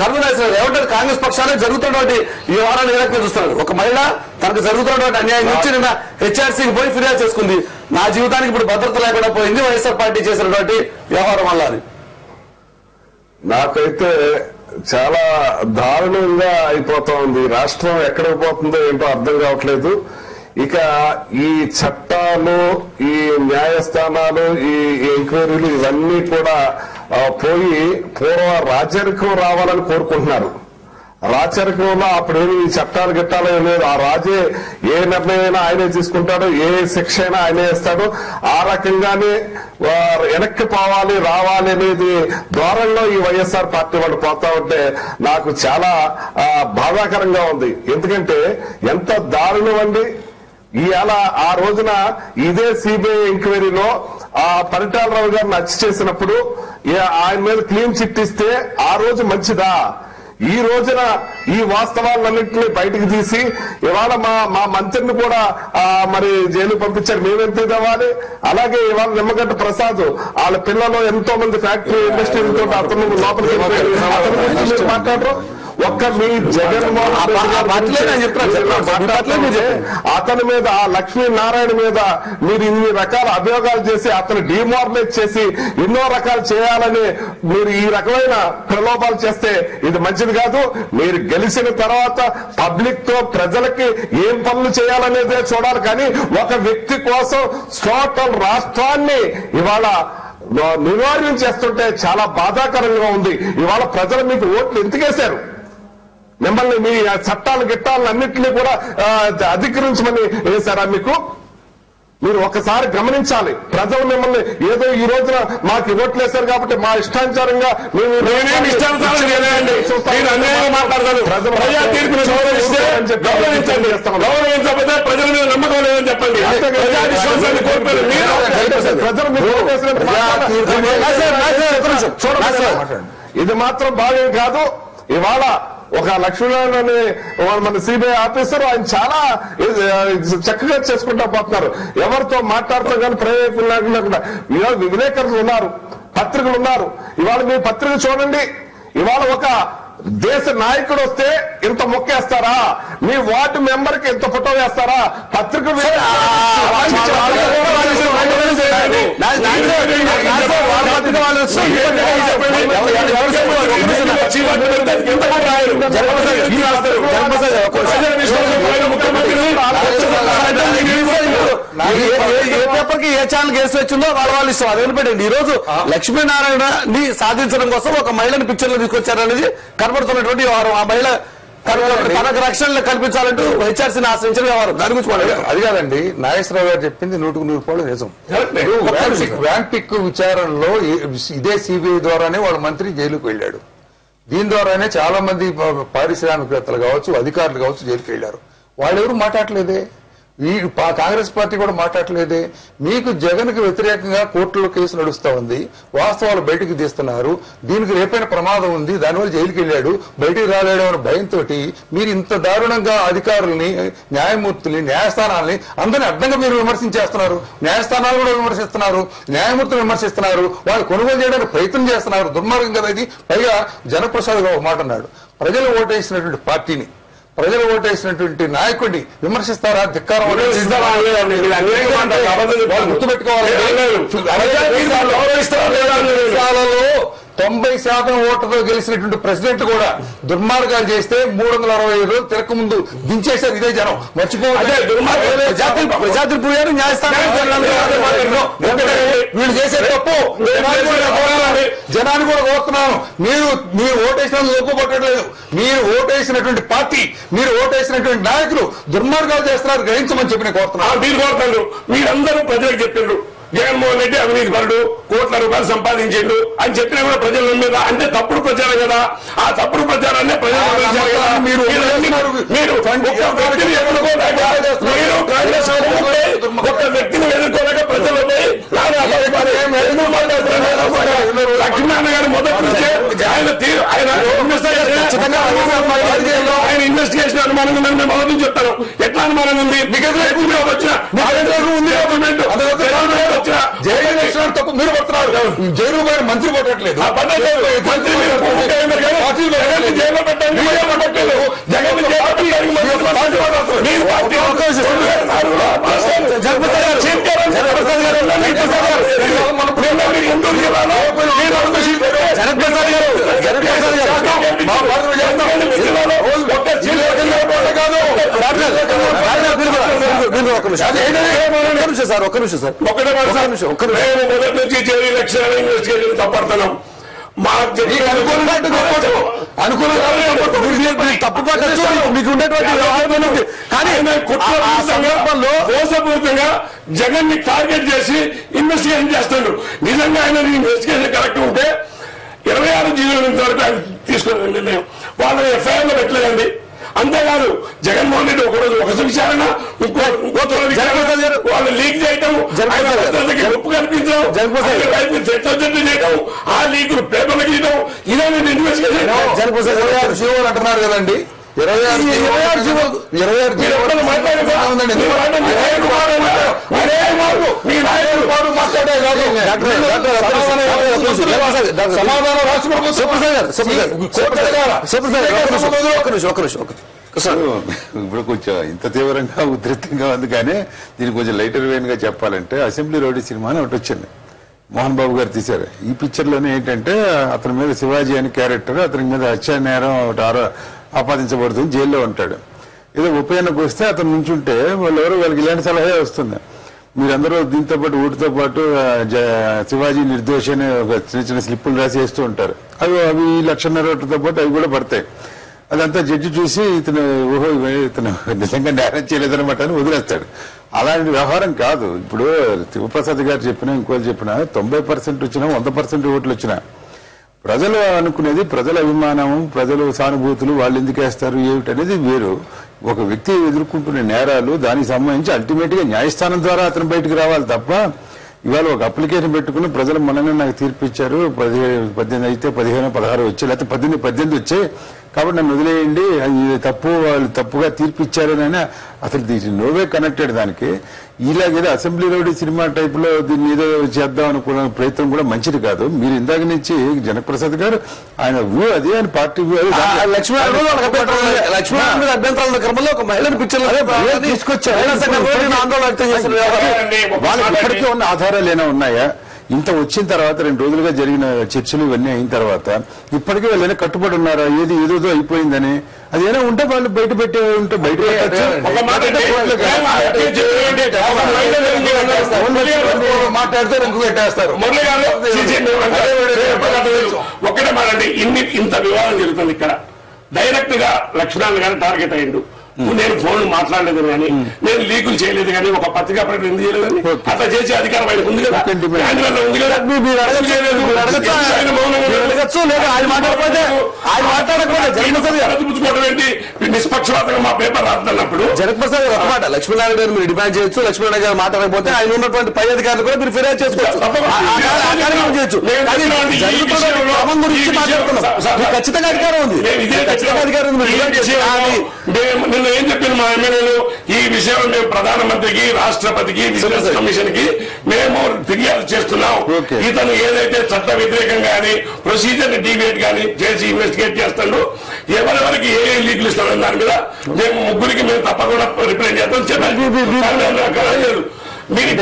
కర్మనాశనం ఏమంటారు? కాంగ్రెస్ పక్షాలే జరుగుతున్నటువంటి ఈ వ్యవహారాన్ని ఏ రకంగా చూస్తున్నారు? ఒక మహిళ తనకు జరుగుతున్నటువంటి అన్యాయం నుంచి నిన్న హెచ్ఆర్సీకి పోయి ఫిర్యాదు చేసుకుంది. నా జీవితానికి ఇప్పుడు భద్రత లేకుండా పోయింది వైఎస్ఆర్ పార్టీ చేసినటువంటి వ్యవహారం వల్ల అని. నాకైతే చాలా దారుణంగా అయిపోతా ఉంది. రాష్ట్రం ఎక్కడికి పోతుందో ఏంటో అర్థం కావట్లేదు. ఇక ఈ చట్టాలు, ఈ న్యాయస్థానాలు, ఈ ఎంక్వైరీలు ఇవన్నీ కూడా పోయి పూర్వ రాజరికం రావాలని కోరుకుంటున్నారు. రాచరికంలో అప్పుడేమి ఈ చట్టాలు గిట్టాలు లేదు. ఆ రాజే ఏ నిర్ణయం ఆయనే తీసుకుంటాడు, ఏ శిక్ష అయినా ఆయనే ఇస్తాడు. ఆ రకంగానే వెనక్కి పోవాలి, రావాలి అనేది ధోరణిలో ఈ వైఎస్ఆర్ పార్టీ వాళ్ళు పోతా ఉంటే నాకు చాలా బాధాకరంగా ఉంది. ఎందుకంటే ఎంత దారుణం అండి. ఇవాళ ఆ రోజున ఇదే సిబిఐ ఎంక్వైరీలో ఆ పరిటాలరావు గారిని హత్య చేసినప్పుడు ఆయన మీద క్లీన్ చిట్ ఇస్తే ఆ రోజు మంచిదా? ఈ రోజున ఈ వాస్తవాలన్నింటినీ బయటకు తీసి ఇవాళ మా మంత్రిని కూడా మరి జైలు పంపించారు. మేమెంత ఇవ్వాలి? అలాగే ఇవాళ నిమ్మగడ్డ ప్రసాద్ వాళ్ళ పిల్లలు ఎంతో మంది ఫ్యాక్టరీ ఇండస్ట్రీలతో అతను లోపలికి మాట్లాడరు. ఒక్క మీ జగన్మోహన్ అతని మీద, ఆ లక్ష్మీనారాయణ మీద మీరు ఇన్ని రకాల అభియోగాలు చేసి అతను డిమారలైజ్ చేసి ఎన్నో రకాలు చేయాలని మీరు ఈ రకమైన ప్రలోభాలు చేస్తే ఇది మంచిది కాదు. మీరు గెలిచిన తర్వాత పబ్లిక్ తో ప్రజలకి ఏం పనులు చేయాలనేదే చూడాలి. కానీ ఒక వ్యక్తి కోసం టోటల్ రాష్ట్రాన్ని ఇవాళ నిర్వహణ చేస్తుంటే చాలా బాధాకరంగా ఉంది. ఇవాళ ప్రజలు మీకు ఓట్లు ఎందుకేశారు? మిమ్మల్ని మీ చట్టాలు గిట్టాలను అన్నింటినీ కూడా అధికరించమని వేశారా మీకు? మీరు ఒకసారి గమనించాలి. ప్రజలు మిమ్మల్ని ఏదో ఈ రోజున మాకు ఓట్లేశారు కాబట్టి మా ఇష్టానుసారంగా ప్రజల మీద నమ్మకం లేదని చెప్పండి. ఇది మాత్రం బాగా కాదు. ఇవాళ ఒక లక్ష్మీనారాయణ మన సిబిఐ ఆఫీసర్ ఆయన చాలా చక్కగా చేసుకుంటా పోతున్నారు. ఎవరితో మాట్లాడుతూ కానీ ప్రైవేట్ లేకుండా విలేకరులు ఉన్నారు, పత్రికలు ఉన్నారు. ఇవాళ మీ పత్రిక చూడండి. ఇవాళ ఒక దేశ నాయకుడు వస్తే ఇంత మొక్కేస్తారా? మీ వార్డు మెంబర్ కి ఇంత ఫోటో వేస్తారా? పత్రిక ఏ పేపర్కి ఏ ఛానల్ కేసు వచ్చిందో వాళ్ళు ఇష్టం అది వదిలిపెట్టండి. ఈ రోజు లక్ష్మీనారాయణని సాధించడం కోసం ఒక మహిళని పిక్చర్లో తీసుకొచ్చారనేది కనబడుతున్నటువంటి వ్యవహారం. ఆ మహిళ తనకు రక్షణ కల్పించాలంటూ హెచ్ఆర్సీని ఆశ్రయించిన వ్యవహారం. దాని గురించి అది కాదండి, నాగేశ్వరరావు గారు చెప్పింది 100% నిజం. వ్యాంపిక్ విచారణలో ఇదే సిబిఐ ద్వారానే వాళ్ళ మంత్రి జైలుకు వెళ్ళాడు. దీని ద్వారానే చాలా మంది పారిశ్రామికవేత్తలు కావచ్చు, అధికారులు కావచ్చు జైలుకి వెళ్లారు. వాళ్ళెవరు మాట్లాడలేదే. ఈ కాంగ్రెస్ పార్టీ కూడా మాట్లాడలేదే. మీకు జగన్ కు వ్యతిరేకంగా కోర్టులో కేసు నడుస్తా ఉంది, వాస్తవాలు బయటకు తీస్తున్నారు. దీనికి రేపైన ప్రమాదం ఉంది, దానివల్ల జైలుకి వెళ్ళాడు, బయటికి రాలేడు అనే భయంతో మీరు ఇంత దారుణంగా అధికారుల్ని, న్యాయమూర్తుల్ని, న్యాయస్థానాల్ని అందరినీ అడ్డంగా మీరు విమర్శించేస్తున్నారు. న్యాయస్థానాలు కూడా విమర్శిస్తున్నారు, న్యాయమూర్తులు విమర్శిస్తున్నారు, వాళ్ళు కొనుగోలు చేయడానికి ప్రయత్నం చేస్తున్నారు. దుర్మార్గం కదా ఇది. పైగా జనప్రసాద్ ఒక మాట అన్నాడు, ప్రజలు ఓటేసినటువంటి పార్టీని, ప్రజలు ఓటేసినటువంటి నాయకుడిని విమర్శిస్తారా? ధిక్కారం గుర్తుపెట్టుకోవాలి. 90% ఓట్లతో గెలిచినటువంటి ప్రెసిడెంట్ కూడా దుర్మార్గాలు చేస్తే 365 రోజులు తిరక ముందు దించేశారు ఇదే జనం. మర్చిపోవాలి. వీళ్ళు చేసే తప్పు జనాన్ని కూడా కోరుతున్నాను. మీరు ఓటేసినందుకు ఒప్పుకోవట్లేదు. మీరు ఓటేసినటువంటి పార్టీ, మీరు ఓటేసినటువంటి నాయకులు దుర్మార్గాలు చేస్తున్నారు, గ్రహించమని చెప్పి నేను కోరుతున్నాను. మీరు కోరుతారు. మీరందరూ ప్రజలకు చెప్పారు జగన్మోహన్ రెడ్డి అవినీతి పరుడు, కోట్ల రూపాయలు సంపాదించాడు అని చెప్పినా కూడా ప్రజల మీద అంటే తప్పుడు ప్రచారం కదా. ఆ తప్పుడు ప్రచారాన్ని ప్రజలు ఒక వ్యక్తిని ఎదుర్కోలేక ప్రజలపై లక్ష్మీనారాయణ గారు మొదటి నుంచే ఆయన ఇన్వెస్టిగేషన్ అనుమానం ఉందని మేము మొదటి నుంచి చెప్తాను. ఎట్లా అనుమానం ఉంది? వచ్చిన తప్పు మీరు పడుతున్నారు. జైలు మంత్రి పట్టట్లేదు. జైల్లో పెట్టండి, జగన్ సార్ ఒక్క నిమిషం సార్ మొదటి నుంచి చేరి లక్ష్యాలు ఇన్వెస్టిగేషన్ తప్పడుతున్నాం. తప్పు పట్టచ్చు మీకు ఉండేటువంటి కానీ మోసపూరితంగా జగన్ ని టార్గెట్ చేసి ఇన్వెస్టిగేషన్ చేస్తాడు. నిజంగా ఆయన ఇన్వెస్టిగేషన్ కరెక్ట్ ఉంటే 26 జీవోల వరకు ఆయన తీసుకున్న నిర్ణయం వాళ్ళని ఎఫ్ఐఆర్ లో పెట్టలేదండి. అంతేకాదు జగన్మోహన్ రెడ్డి ఒకరోజు ఒక విచారణ వాళ్ళు లీక్ చేయటం, ఒప్పు కల్పించడం, చేయటం, ఆ లీకులు పేపర్లు గీయడం, ఇదే ఇన్వెస్టిగేషన్ అంటున్నారు కదండి. 26 ఇప్పుడు కొంచెం ఇంత తీవ్రంగా ఉధృతంగా ఉంది. కానీ దీనికి కొంచెం లైటర్ వేన్ గా చెప్పాలంటే అసెంబ్లీ రౌడీ సినిమా అని ఒకటి వచ్చింది, మోహన్ బాబు గారు తీశారు. ఈ పిక్చర్ లోనే ఏంటంటే అతని మీద శివాజీ అని క్యారెక్టర్, అతని మీద హత్యా నేరం ఒకటి ఆపాదించబడుతుంది, జైల్లో ఉంటాడు. ఏదో ఉప ఎన్నిక వస్తే అతను నుంచుంటే వాళ్ళకి ఇలాంటి సలహా వస్తుంది. మీరందరూ దీంతో పాటు ఓటుతో పాటు శివాజీ నిర్దోషి అని ఒక చిన్న చిన్న స్లిప్పులు రాసి వేస్తూ ఉంటారు. అవి 1,50,000 ఓట్లతో పాటు అవి కూడా పడతాయి. అదంతా జడ్జి చూసి ఇతను నిజంగా నేరం చేయలేదన్నమాట అని వదిలేస్తాడు. అలాంటి వ్యవహారం కాదు. ఇప్పుడు శివప్రసాద్ గారు చెప్పినా ఇంకోటి చెప్పినా 90% వచ్చినా 100% ఓట్లు వచ్చినా ప్రజలు అనుకునేది ప్రజల అభిమానం, ప్రజలు సానుభూతులు, వాళ్ళు ఎందుకు వేస్తారు ఏమిటనేది వేరు. ఒక వ్యక్తి ఎదుర్కొంటున్న నేరాలు దానికి సంబంధించి అల్టిమేట్ గా న్యాయస్థానం ద్వారా అతను బయటకు రావాలి తప్ప ఇవాళ ఒక అప్లికేషన్ పెట్టుకుని ప్రజలు మొన్ననే నాకు తీర్పు ఇచ్చారు, 18 అయితే 15, 16 వచ్చాయి, లేకపోతే 18 వచ్చాయి కాబట్టి నన్ను వదిలేయండి, అది తప్పు, వాళ్ళు తప్పుగా తీర్పు ఇచ్చారని అసలు నోవే కనెక్టెడ్ దానికి. ఇలాగేదో అసెంబ్లీ రౌడీ సినిమా టైప్ లో దీన్ని ఏదో చేద్దాం అనుకున్న ప్రయత్నం కూడా మంచిది కాదు. మీరు ఇందాక నుంచి జనప్రసాద్ గారు ఆయన వ్యూ అది, ఆయన పార్టీ వ్యూ అది. లక్ష్మణ్ అభ్యంతరాల క్రమంలో ఒక మహిళను పిక్చర్ తీసుకొచ్చారు. ఆందోళన వ్యక్తం చేసిన వాళ్ళకి ఇప్పటికీ ఉన్న ఆధారాలు ఏమైనా ఉన్నాయా? ఇంత వచ్చిన తర్వాత 2 రోజులుగా జరిగిన చర్చలు ఇవన్నీ అయిన తర్వాత ఇప్పటికీ వాళ్ళైనా కట్టుబడి ఉన్నారా? ఏదో అయిపోయిందని అది ఏమైనా ఉంటే వాళ్ళు బయట పెట్టే ఉంటే బయట మాట్లాడితే ఇంకో పెట్టేస్తారు. ఒక్కటే మాట్లాడి ఇంత వివాదం జరుగుతుంది ఇక్కడ. డైరెక్ట్ గా లక్ష్మణ్ గారు టార్గెట్ అయ్యిండు. నేను ఫోన్ మాట్లాడలేదు కానీ, నేను లీకులు చేయలేదు కానీ, ఒక పత్రికా ప్రకటన ఎందుకు చేయలేదు కానీ అట్లా చేసే అధికారం ఆయనకు ఉంది కదా, ఉంది కదా. పుచ్చుకోవడం ఏంటి? నిష్పక్షపాతంగా మా పేపర్ రాస్తున్నప్పుడు జనప్రసాద్ గారు అన్నమాట లక్ష్మీనారాయణ గారు మీరు డిమాండ్ చేయొచ్చు, లక్ష్మీనారాయణ గారు మాట్లాడకపోతే ఆయన ఉన్నటువంటి పై అధికారులు కూడా మీరు ఫిర్యాదు చేసుకోవచ్చు, చేయొచ్చు. గురించి మాట్లాడుతున్నాం, ఖచ్చితంగా అధికారం ఉంది, ఖచ్చితంగా అధికారం ఉంది. నిన్న ఏం చెప్పిన మా ఎమ్మెల్యేలు ఈ విషయంలో మేము ప్రధానమంత్రికి, రాష్ట్రపతికి, విజిలెన్స్ కమిషన్ కి మేము ఫిర్యాదు చేస్తున్నాం. ఇతను ఏదైతే చట్ట వ్యతిరేకంగా కానీ ప్రొసీజర్ ని డీవియేట్ కానీ చేసి ఇన్వెస్టిగేట్ చేస్తాడు, ఎవరెవరికి ఏ లీకులు ఇస్తామని దాని మీద మేము ముగ్గురికి మేము తప్పకుండా రిప్లై చేస్తాం చెప్పారు. మీరు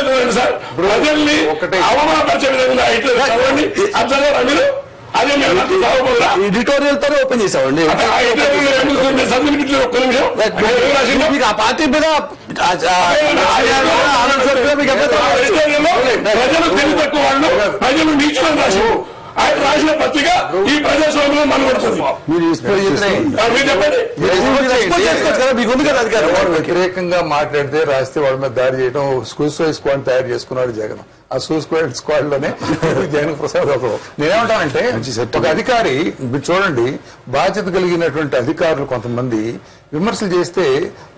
లేదు సార్, ప్రజల్ని అవమానపరిచే విధంగా అర్థం మీరు అదే ఎడిటోరియల్ తో ఓపెన్ చేసామండి. ఒక్క నిమిషం, మీకు ఆ పార్టీ మీద ప్రజలు తెలివి తక్కువ వాళ్ళు, ప్రజలు నీచులను రాశారు. ఆయన రాసిన పత్రిక ఈ ప్రజాస్వామ్యంలో మనబడుతుంది. వ్యతిరేకంగా మాట్లాడితే రాస్తే వాళ్ళ మీద దాడి చేయడం సూసైడ్ స్క్వాడ్ తయారు చేసుకున్నాడు జగన్. ఆ సూసైడ్ స్క్వాడ్ లోనే జగన్ ప్రసాద్ ఒకరు. నేనేమంటానంటే ఒక అధికారి చూడండి, బాధ్యత కలిగినటువంటి అధికారులు కొంతమంది విమర్శలు చేస్తే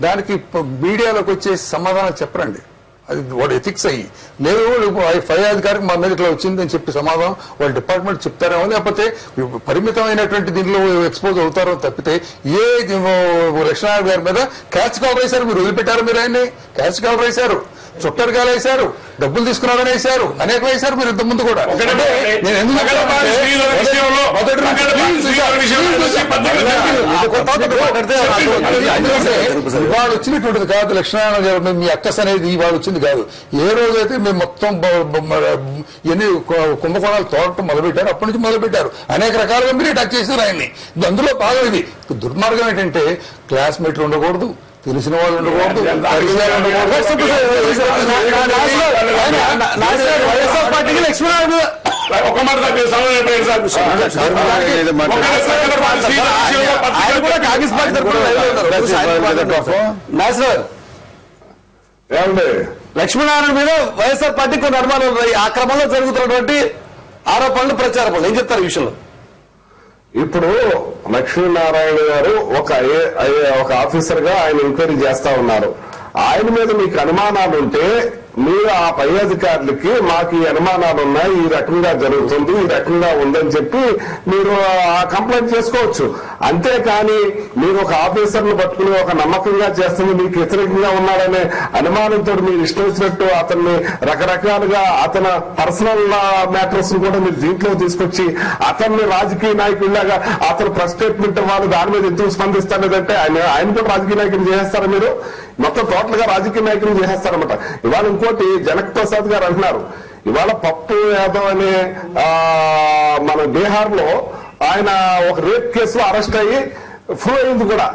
దానికి మీడియాలోకి వచ్చేసి సమాధానం చెప్పరండి. అది వాడు ఎథిక్స్ అయ్యి లేదు, పై అధికారికి మా మీద ఇట్లా వచ్చిందని చెప్పి సమాధానం వాళ్ళ డిపార్ట్మెంట్ చెప్తారేమో, లేకపోతే పరిమితమైనటువంటి దీనిలో ఎక్స్పోజ్ అవుతారో తప్పితే ఏ లక్ష్మణ్ గారి మీద క్యాచ్ కవర్ వేశారు, మీరు వదిలిపెట్టారు, మీరు ఆయన్ని క్యాచ్ కవర్ వేశారు. చుట్టరికాయలు వేశారు, డబ్బులు తీసుకున్నారని వేశారు, అనేక వేశారు మీరు ఇంత ముందు కూడా. నేను ఎందుకు ఇవాళ వచ్చినటువంటిది కాదు లక్ష్మీనారాయణ గారు, మీ అక్కస్ అనేది ఇవాళ వచ్చింది కాదు. ఏ రోజైతే మేము మొత్తం ఎన్ని కుంభకోణాలు తోడటం మొదలుపెట్టారు అప్పటి నుంచి మొదలుపెట్టారు. అనేక రకాలుగా మీరు అటాక్ చేశారు ఆయన్ని. అందులో భాగం ఇది. దుర్మార్గం ఏంటంటే క్లాస్మేట్లు ఉండకూడదు, తెలిసిన వాళ్ళు ఉండకూడదు, వైఎస్ఆర్ పార్టీకి లక్ష్మీనారాయణ ఒక మాట ఆయన కూడా కాంగ్రెస్ పార్టీ లక్ష్మీనారాయణ మీద వైఎస్ఆర్ పార్టీ కొన్ని అనుమానాలు ఉన్నాయి. ఆ క్రమంలో జరుగుతున్నటువంటి ఆరోపణలు, ప్రచారాలు ఏం చెప్తారు ఈ విషయంలో? ఇప్పుడు లక్ష్మీనారాయణ గారు ఒక ఆఫీసర్ గా ఆయన ఎంక్వైరీ చేస్తా ఉన్నారు. ఆయన మీద మీకు అనుమానాలు ఉంటే మీరు ఆ పై అధికారులకి మాకు ఈ అనుమానాలు ఉన్నాయి, ఈ రకంగా జరుగుతుంది, ఈ రకంగా ఉందని చెప్పి మీరు ఆ కంప్లైంట్ చేసుకోవచ్చు. అంతేకాని మీరు ఒక ఆఫీసర్ను పట్టుకుని ఒక నమ్మకంగా చేస్తుంది మీకు వ్యతిరేకంగా ఉన్నారనే అనుమానంతో మీరు ఇష్టం వచ్చినట్టు అతన్ని రకరకాలుగా అతని పర్సనల్ మ్యాటర్స్ కూడా మీరు దీంట్లో తీసుకొచ్చి అతన్ని రాజకీయ నాయకుడిలాగా అతను ప్రెస్ స్టేట్మెంట్ వాళ్ళు దాని మీద ఎందుకు స్పందిస్తారంటే ఆయన కూడా రాజకీయ నాయకులు చేసేస్తారా? మీరు మొత్తం టోటల్ గా రాజకీయ నాయకులు చేసేస్తారన్నమాట. ఇవాళ ఇంకోటి జనక్ ప్రసాద్ గారు అంటున్నారు, ఇవాళ పప్పు యాదవ్ అనే మన బీహార్ లో ఆయన ఒక రేప్ కేసులో అరెస్ట్ అయ్యి ప్రూవ్ అయింది కూడా,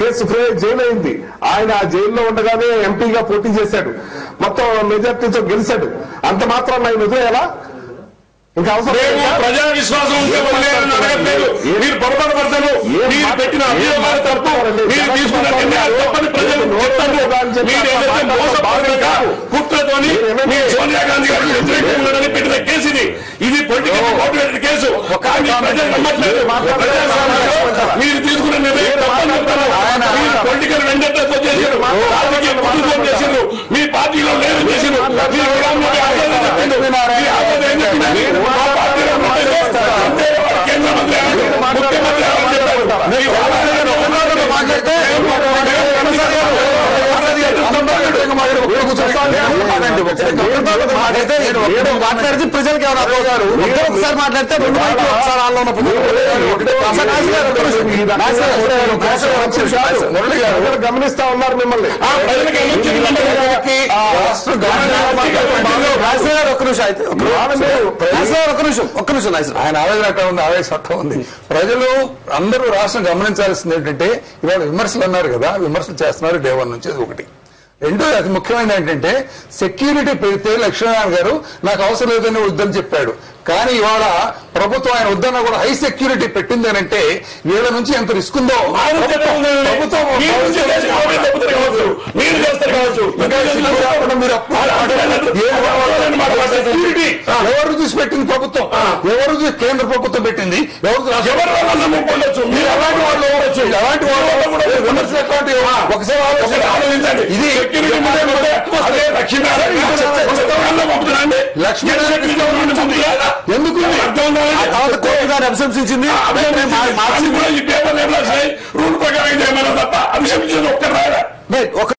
కేసు ఫ్రీ జైలు అయింది. ఆయన ఆ జైల్లో ఉండగానే ఎంపీగా పోటీ చేశాడు, మొత్తం మెజార్టీతో గెలిచాడు. అంత మాత్రం ఆయన వదిలేయాలా? ఇంకా అవసరం ప్రజా విశ్వాసం ఉంటే వదిలేయాలని అడగట్లేదు. మీరు పొరపాటు పడతారు, మీరు పెట్టిన అభియోగాలు తప్పు, మీరు తీసుకున్న నిర్ణయాలు తప్పని ప్రజలు చెప్తారు. మీరు ఏదైతే మోసపూరిత కుట్రతోని మీరు సోనియా గాంధీ గారికి వ్యతిరేకంగా పెట్టిన కేసు ఇది పొలిటికల్ మోటివేటెడ్ కేసు. కానీ ప్రజలు నమ్మట్లేదు. మీరు తీసుకున్న నిర్ణయం తప్పని చెప్తారు. మీరు పొలిటికల్ వెండర్తో చేశారు, రాజకీయ కుటుంబం చేశారు, మీ పార్టీలో లేరు చేశారు. కేంద్ర మంత్రి ముఖ్యమంత్రి మాట్లాడితే ప్రజలకు ఎవరు గారు ఒకసారి మాట్లాడితే గమనిస్తా ఉన్నారు మిమ్మల్ని. ఒక్క నిమిషం ఆయన ఆవేదన ఉంది, ఆవేశం ఉంది. ప్రజలు అందరూ రాష్ట్రం గమనించాల్సింది ఏంటంటే ఇవాళ విమర్శలు అన్నారు కదా, విమర్శలు చేస్తున్నారు డే 1 నుంచి. అది ఒకటి. రెండోది అతి ముఖ్యమైనది ఏంటంటే సెక్యూరిటీ పెడితే లక్ష్మీనారాయణ గారు నాకు అవసరం లేదని వద్దని చెప్పాడు. కానీ ఇవాళ ప్రభుత్వం ఆయన వద్దన్నా కూడా హై సెక్యూరిటీ పెట్టింది అని అంటే వీళ్ళ నుంచి ఎంత రిస్క్ ఉందో ప్రభుత్వం ఎవరు చూసి పెట్టింది ప్రభుత్వం, ఎవరు చూసి కేంద్ర ప్రభుత్వం పెట్టింది, ఎలాంటి వాళ్ళు ఎలాంటి వాళ్ళు ఒకసారి ఆలోచించండి. ఇది లక్ష్మీనారాయణ ఎందుకు అభిశంసించింది రూల్ ప్రకారం తప్ప అభిశంసించింది ఒక్క